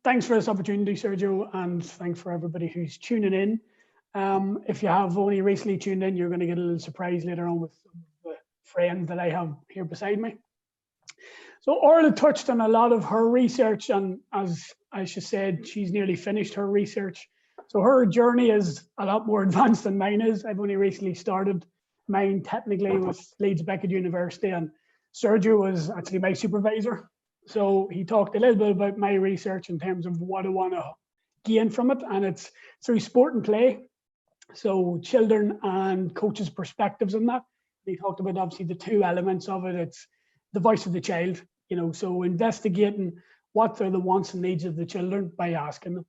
Thanks for this opportunity, Sergio, and thanks for everybody who's tuning in. If you have only recently tuned in, you're going to get a little surprise later on with some of the friends that I have here beside me. So Orla touched on a lot of her research, and as Aisha said, she's nearly finished her research. So her journey is a lot more advanced than mine is. I've only recently started mine technically with Leeds Beckett University, and Sergio was actually my supervisor. So he talked a little bit about my research in terms of what I want to gain from it, and it's through sport and play. So children and coaches' perspectives on that. He talked about obviously the two elements of it. It's the voice of the child, so investigating what are the wants and needs of the children by asking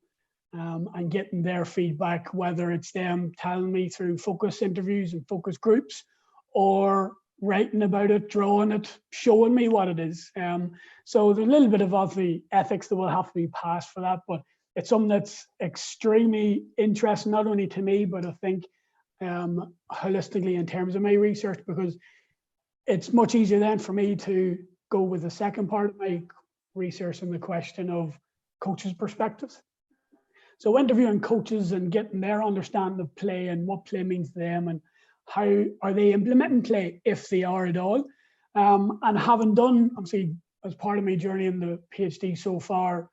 them and getting their feedback, whether it's them telling me through focus interviews and focus groups or writing about it, drawing it, showing me what it is. So there's a little bit of the ethics that will have to be passed for that, but it's something that's extremely interesting, not only to me, but I think holistically in terms of my research, because it's much easier then for me to go with the second part of my research and the question of coaches' perspectives. So interviewing coaches and getting their understanding of play and what play means to them and how are they implementing play, if they are at all. And having done, obviously, as part of my journey in the PhD so far,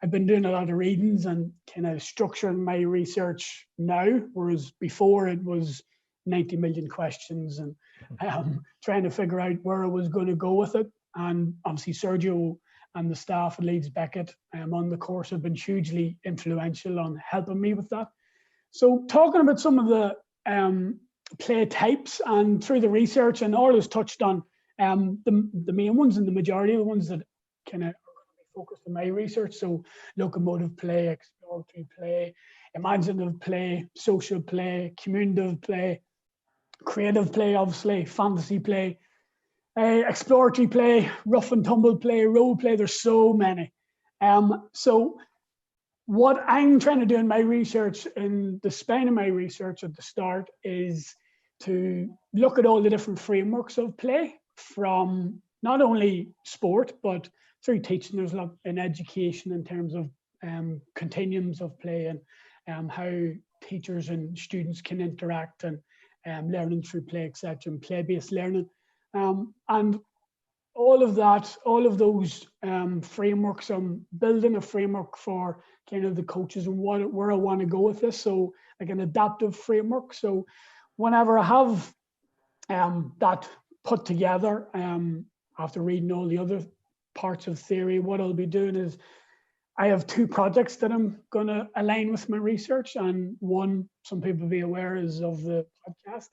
I've been doing a lot of readings and kind of structuring my research now, whereas before it was 90 million questions and trying to figure out where I was going to go with it. And obviously Sergio and the staff at Leeds Beckett on the course have been hugely influential on helping me with that. So talking about some of the play types and through the research, and Orla's touched on the main ones and the majority of the ones that kind of focused on my research. So locomotive play, exploratory play, imaginative play, social play, communicative play, creative play, obviously, fantasy play, exploratory play, rough and tumble play, role play. There's so many. So what I'm trying to do in my research, in the spine of my research at the start, is to look at all the different frameworks of play from not only sport, but through teaching. There's a lot in education in terms of continuums of play and how teachers and students can interact and learning through play, etc., and play-based learning. And all of that, all of those frameworks, I'm building a framework for kind of the coaches and where I want to go with this. So like an adaptive framework. So whenever I have that put together, after reading all the other parts of theory, what I'll be doing is I have two projects that I'm going to align with my research, and one, some people will be aware, is of the podcast,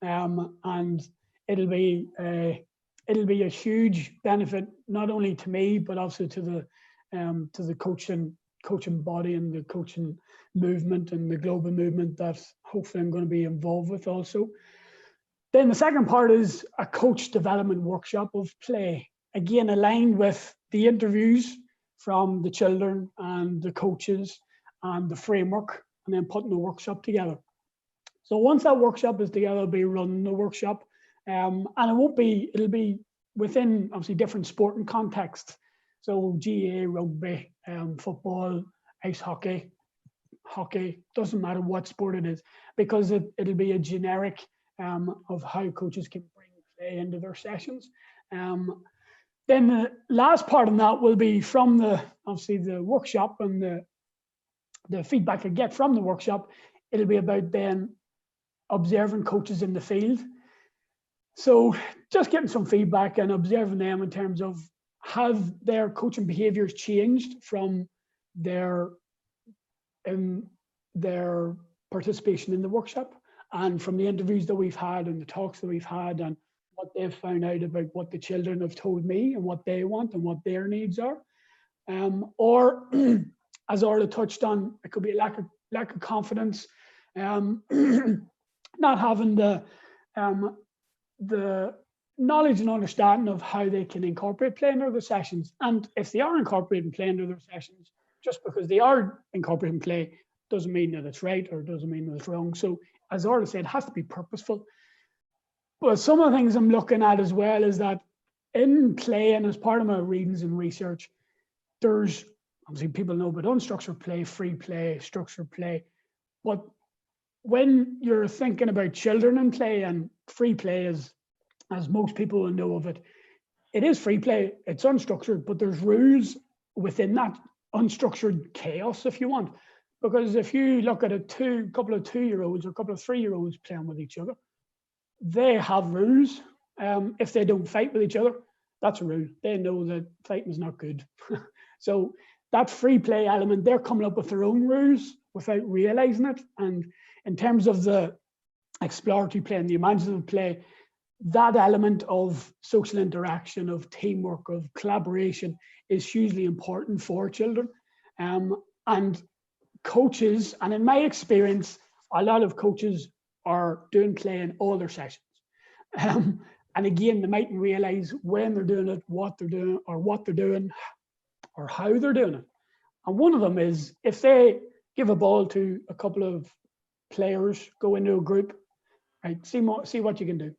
and it'll be a huge benefit not only to me but also to the coaching body and the coaching movement and the global movement that hopefully I'm going to be involved with also. Then the second part is a coach development workshop of play, again aligned with the interviews from the children and the coaches and the framework, and then putting the workshop together. So once that workshop is together, I'll be running the workshop, and it'll be within obviously different sporting contexts. So GAA, rugby, football, ice hockey, doesn't matter what sport it is, because it'll be a generic of how coaches can bring play into their sessions. Then the last part of that will be from the workshop and the feedback I get from the workshop. It'll be about then observing coaches in the field. So just getting some feedback and observing them in terms of have their coaching behaviors changed from their participation in the workshop, and from the interviews that we've had and the talks that we've had, and what they've found out about what the children have told me and what they want and what their needs are. Or as Orla touched on, it could be a lack of confidence, not having the knowledge and understanding of how they can incorporate play into their sessions. And if they are incorporating play into their sessions, just because they are incorporating play doesn't mean that it's right or doesn't mean that it's wrong. So as Orla said, it has to be purposeful. But some of the things I'm looking at as well is that in play, and as part of my readings and research, there's obviously people know about unstructured play, free play, structured play. But when you're thinking about children and play, and free play is, as most people will know of it, it is free play, it's unstructured, but there's rules within that unstructured chaos, if you want. Because if you look at a couple of 2-year-olds or a couple of 3-year-olds playing with each other, they have rules. If they don't fight with each other, that's a rule. They know that fighting is not good. So that free play element, they're coming up with their own rules without realizing it. And in terms of the exploratory play and the imaginative play, that element of social interaction, of teamwork, of collaboration is hugely important for children. And coaches, and in my experience, a lot of coaches are doing play in all their sessions. And again, they mightn't realize when they're doing it, what they're doing, or how they're doing it. And one of them is, if they give a ball to a couple of players, go into a group, right, see what you can do.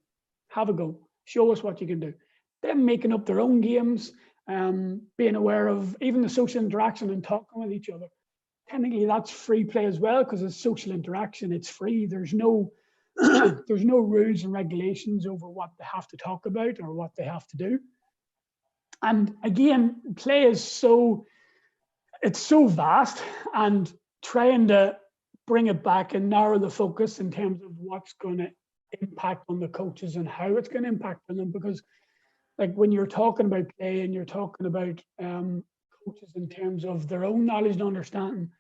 Have a go. Show us what you can do. Them making up their own games, being aware of even the social interaction and talking with each other. Technically, that's free play as well, because it's social interaction. It's free. There's no there's no rules and regulations over what they have to talk about or what they have to do. And again, play is so vast, and trying to bring it back and narrow the focus in terms of what's going to impact on the coaches and how it's going to impact on them. Because like when you're talking about play and you're talking about coaches in terms of their own knowledge and understanding,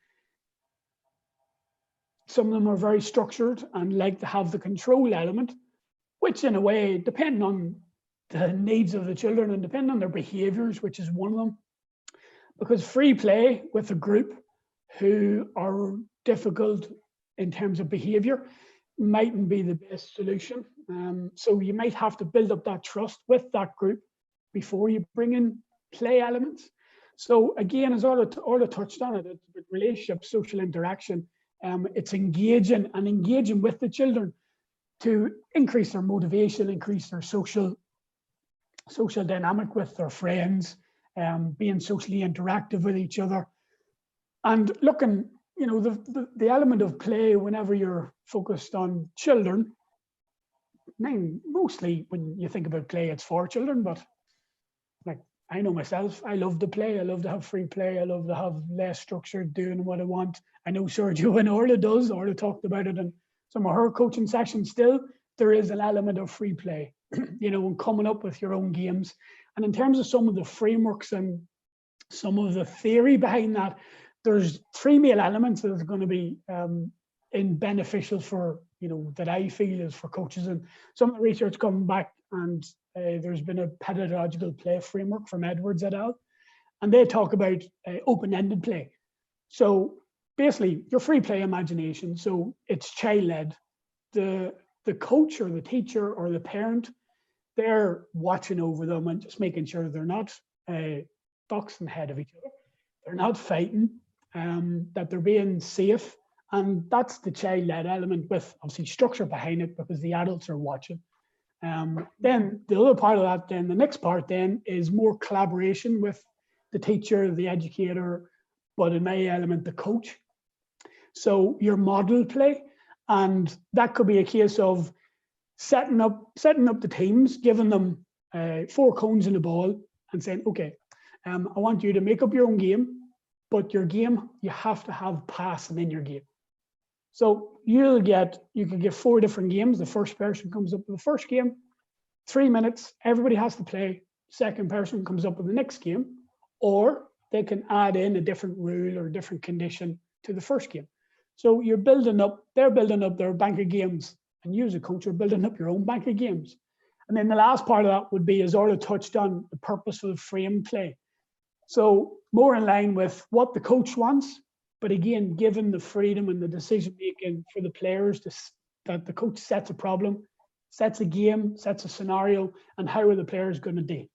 some of them are very structured and like to have the control element, which in a way, depending on the needs of the children and depending on their behaviors, which is one of them. Because free play with a group who are difficult in terms of behavior mightn't be the best solution. So you might have to build up that trust with that group before you bring in play elements. So again, as Orla touched on it, it's relationship, social interaction. It's engaging with the children to increase their motivation, increase their social dynamic with their friends, being socially interactive with each other, and looking, the element of play whenever you're focused on children. Mostly when you think about play, it's for children, but like I know myself, I love to play. I love to have free play. I love to have less structure, doing what I want. I know Sergio and Orla does. Orla talked about it in some of her coaching sessions. Still, there is an element of free play, and coming up with your own games. And in terms of some of the frameworks and some of the theory behind that, there's 3 main elements that are going to be beneficial for, that I feel is for coaches. And some of the research coming back, and there's been a pedagogical play framework from Edwards et al. And they talk about open-ended play. So basically, your free play imagination, so it's child-led. The coach or the teacher or the parent, they're watching over them and just making sure they're not boxing ahead of each other. They're not fighting, that they're being safe. And that's the child-led element with obviously structure behind it because the adults are watching. Then the other part of that, then the next part then is more collaboration with the teacher, the educator, but in my element, the coach. So your model play, and that could be a case of setting up the teams, giving them 4 cones in the ball and saying, okay, I want you to make up your own game, but your game, you have to have passing in your game. So you could get 4 different games. The first person comes up with the first game, 3 minutes, everybody has to play. Second person comes up with the next game, or they can add in a different rule or a different condition to the first game. So they're building up their bank of games, and you as a coach are building up your own bank of games. And then the last part of that would be, as Orla touched on, the purposeful frame play. So more in line with what the coach wants, but again, given the freedom and the decision making for the players that the coach sets a problem, sets a game, sets a scenario, and how are the players going to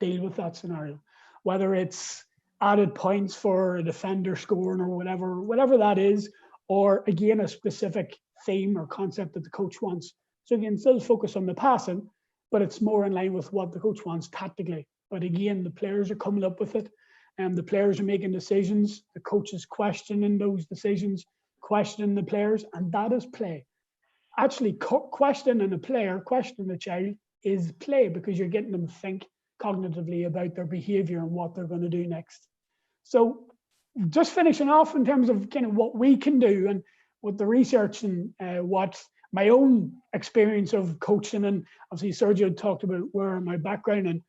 deal with that scenario? Whether it's added points for a defender scoring or whatever that is, or again, a specific theme or concept that the coach wants. So you can still focus on the passing, but it's more in line with what the coach wants tactically. But again, the players are coming up with it. The players are making decisions, the coach is questioning those decisions, questioning the players, and that is play. Actually, questioning a player, questioning a child is play, because you're getting them to think cognitively about their behavior and what they're going to do next. So just finishing off in terms of kind of what we can do and with the research and what my own experience of coaching, and obviously Sergio talked about where my background, and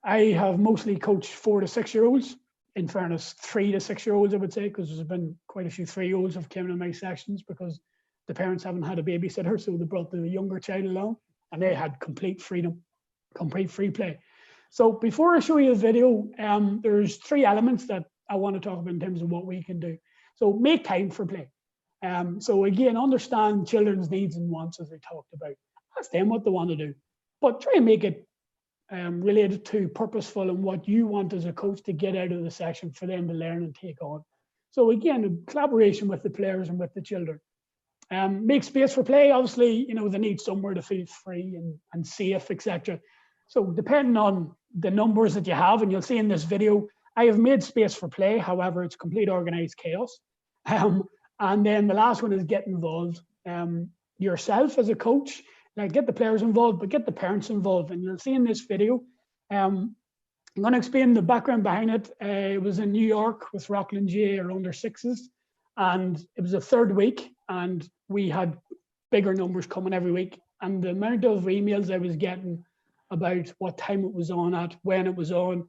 I have mostly coached 4 to 6 year olds. In fairness, 3 to 6 year olds, I would say, because there's been quite a few 3-year-olds have come in my sessions because the parents haven't had a babysitter, so they brought the younger child along, and they had complete freedom, complete free play. So before I show you the video, there's 3 elements that I want to talk about in terms of what we can do. So make time for play. So again, understand children's needs and wants, as I talked about. Ask them what they want to do, but try and make it related to purposeful and what you want as a coach to get out of the session for them to learn and take on. So again, in collaboration with the players and with the children. Make space for play. Obviously, they need somewhere to feel free and safe, etc. So depending on the numbers that you have, and you'll see in this video, I have made space for play. However, it's complete organized chaos. And then the last one is get involved. Yourself as a coach, like get the players involved, but get the parents involved. And you'll see in this video, I'm going to explain the background behind it. It was in New York with Rockland J, or under 6s. And it was the 3rd week, and we had bigger numbers coming every week. And the amount of emails I was getting about what time it was on at, when it was on,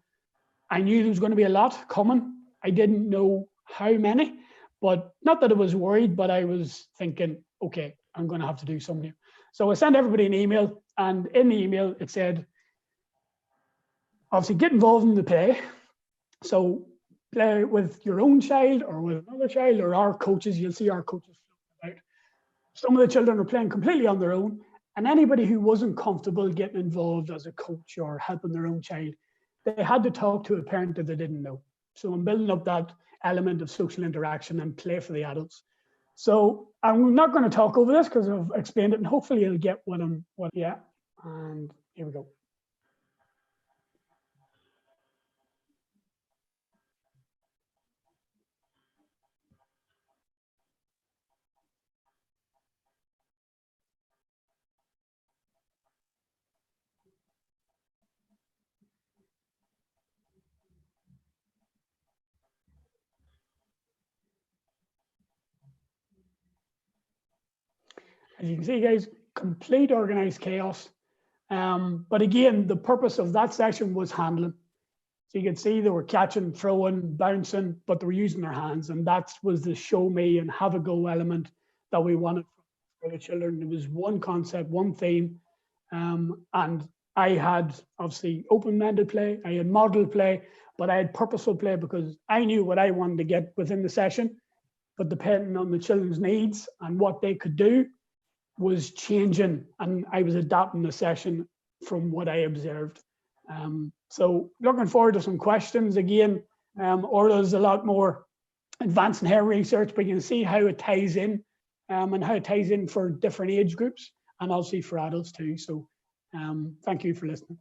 I knew there was going to be a lot coming. I didn't know how many, but not that I was worried, but I was thinking, okay, I'm going to have to do something. So I sent everybody an email, and in the email it said, obviously get involved in the play. So play with your own child or with another child or our coaches. You'll see our coaches out. Some of the children are playing completely on their own, and anybody who wasn't comfortable getting involved as a coach or helping their own child, they had to talk to a parent that they didn't know. So I'm building up that element of social interaction and play for the adults. So I'm not going to talk over this because I've explained it, and hopefully you'll get and here we go. As you can see, guys, complete organized chaos. But again, the purpose of that session was handling. So you can see they were catching, throwing, bouncing, but they were using their hands. And that was the show me and have a go element that we wanted for the children. It was one concept, one theme. And I had obviously open-ended play, I had model play, but I had purposeful play because I knew what I wanted to get within the session. But depending on the children's needs and what they could do, was changing, and I was adapting the session from what I observed. So looking forward to some questions again. Orla's a lot more advanced in her research, but you can see how it ties in and how it ties in for different age groups and obviously for adults too. So thank you for listening.